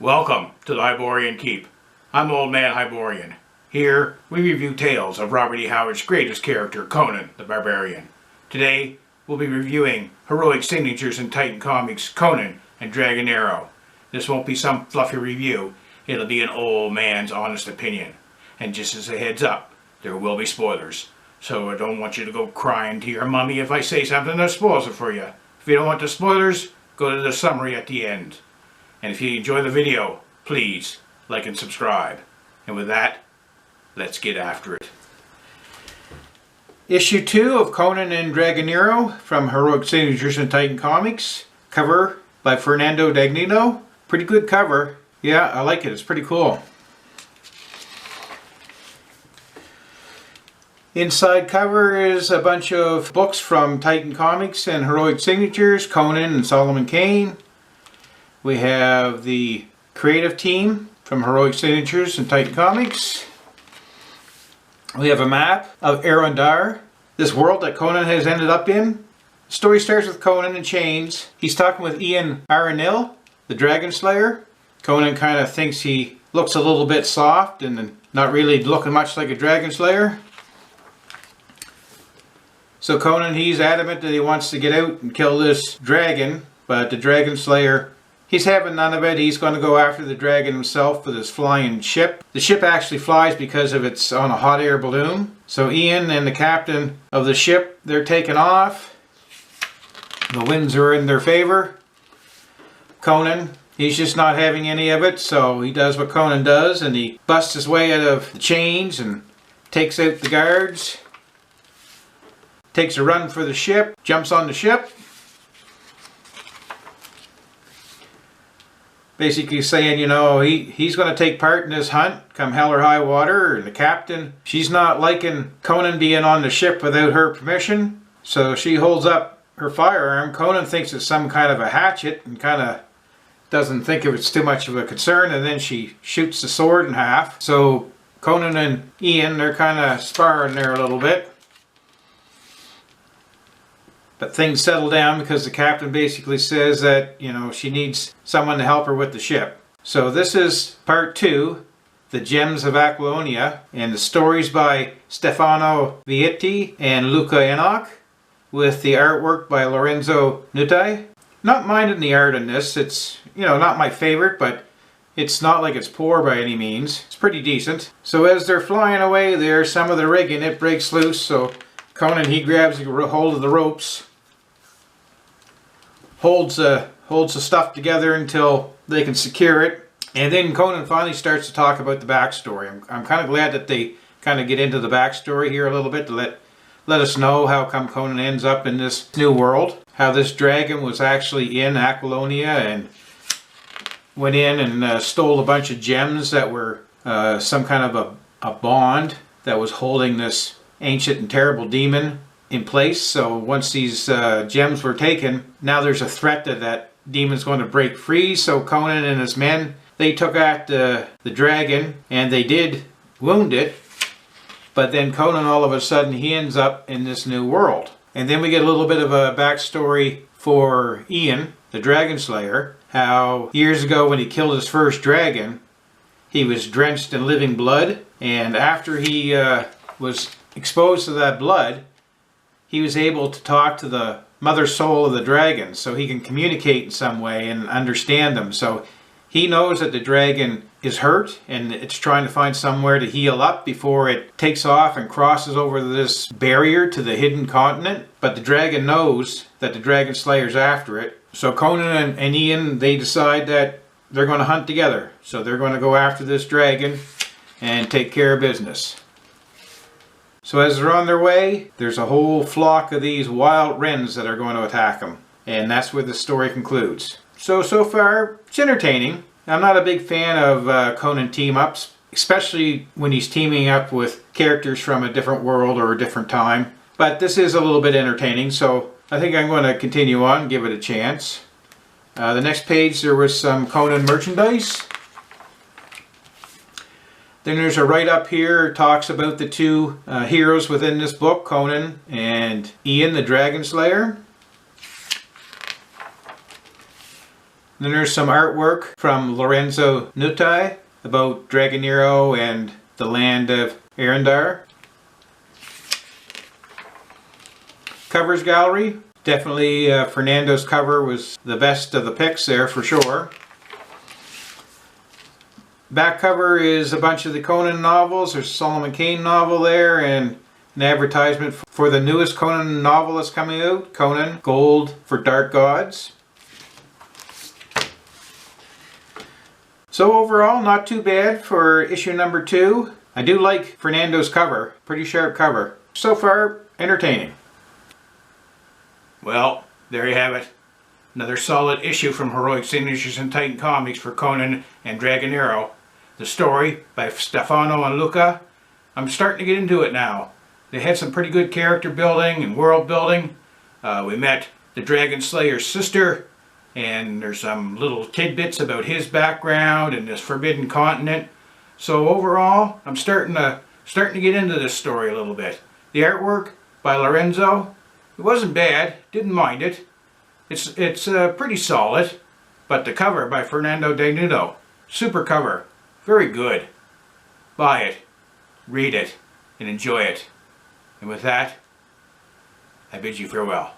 Welcome to the Hyborian Keep. I'm Old Man Hyborian. Here, we review tales of Robert E. Howard's greatest character, Conan the Barbarian. Today, we'll be reviewing heroic signatures in Titan Comics' Conan and Dragonero. This won't be some fluffy review, it'll be an old man's honest opinion. And just as a heads up, there will be spoilers. So I don't want you to go crying to your mommy if I say something that spoils it for you. If you don't want the spoilers, go to the summary at the end. And if you enjoy the video, please like and subscribe. And with that, let's get after it. Issue 2 of Conan and Dragonero from Heroic Signatures in Titan Comics. Cover by Fernando Dagnino. Pretty good cover. Yeah, I like it. It's pretty cool. Inside cover is a bunch of books from Titan Comics and Heroic Signatures, Conan and Solomon Kane. We have the creative team from Heroic Signatures and Titan Comics. We have a map of Arundar, this world that Conan has ended up in. The story starts with Conan in chains. He's talking with Ian Aranil, the Dragon Slayer. Conan kind of thinks he looks a little bit soft and not really looking much like a Dragon Slayer. So Conan, he's adamant that he wants to get out and kill this dragon, but the Dragon Slayer, he's having none of it. He's going to go after the dragon himself with his flying ship. The ship actually flies because of it's on a hot air balloon. So Ian and the captain of the ship, they're taking off. The winds are in their favor. Conan, he's just not having any of it, so he does what Conan does and he busts his way out of the chains and takes out the guards. Takes a run for the ship, jumps on the ship. Basically saying, you know, he's going to take part in this hunt, come hell or high water. And the captain, she's not liking Conan being on the ship without her permission. So she holds up her firearm. Conan thinks it's some kind of a hatchet and kind of doesn't think it's too much of a concern. And then she shoots the sword in half. So Conan and Ian, they're kind of sparring there a little bit. But things settle down because the captain basically says that, you know, she needs someone to help her with the ship. So this is part 2, The Gems of Aquilonia, and the stories by Stefano Vietti and Luca Enoch, with the artwork by Lorenzo Nuti. Not minding the art in this. It's, you know, not my favorite, but it's not like it's poor by any means. It's pretty decent. So as they're flying away there, some of the rigging, it breaks loose, so Conan, he grabs a hold of the ropes, holds the stuff together until they can secure it, and then Conan finally starts to talk about the backstory. I'm kind of glad that they kind of get into the backstory here a little bit to let us know how come Conan ends up in this new world, how this dragon was actually in Aquilonia and went in and stole a bunch of gems that were some kind of a bond that was holding this ancient and terrible demon in place. So once these gems were taken, now there's a threat that that demon's going to break free. So Conan and his men, they took out the dragon and they did wound it. But then Conan, all of a sudden, he ends up in this new world. And then we get a little bit of a backstory for Ian, the Dragon Slayer, how years ago when he killed his first dragon, he was drenched in living blood. And after he was exposed to that blood, he was able to talk to the mother soul of the dragon, so he can communicate in some way and understand them. So he knows that the dragon is hurt and it's trying to find somewhere to heal up before it takes off and crosses over this barrier to the hidden continent. But the dragon knows that the Dragon Slayer's after it. So Conan and Ian, they decide that they're going to hunt together. So they're going to go after this dragon and take care of business. So as they're on their way, there's a whole flock of these wild wrens that are going to attack them. And that's where the story concludes. So far, it's entertaining. I'm not a big fan of Conan team-ups, especially when he's teaming up with characters from a different world or a different time. But this is a little bit entertaining, so I think I'm going to continue on and give it a chance. The next page, there was some Conan merchandise. Then there's a write-up here, talks about the two heroes within this book, Conan and Ian, the Dragon Slayer. Then there's some artwork from Lorenzo Nuti about Dragonero and the land of Arendar. Covers gallery. Definitely Fernando's cover was the best of the picks there for sure. Back cover is a bunch of the Conan novels. There's a Solomon Kane novel there and an advertisement for the newest Conan novel that's coming out, Conan, Gold for Dark Gods. So overall, not too bad for issue number 2. I do like Fernando's cover. Pretty sharp cover. So far, entertaining. Well, there you have it. Another solid issue from Heroic Signatures and Titan Comics for Conan and Dragonero. The story by Stefano and Luca. I'm starting to get into it now. They had some pretty good character building and world building. We met the Dragon Slayer's sister, and there's some little tidbits about his background and this forbidden continent. So overall, I'm starting to get into this story a little bit. The artwork by Lorenzo, it wasn't bad, didn't mind it. It's pretty solid, but the cover by Fernando Dagnino, super cover, very good. Buy it, read it, and enjoy it. And with that, I bid you farewell.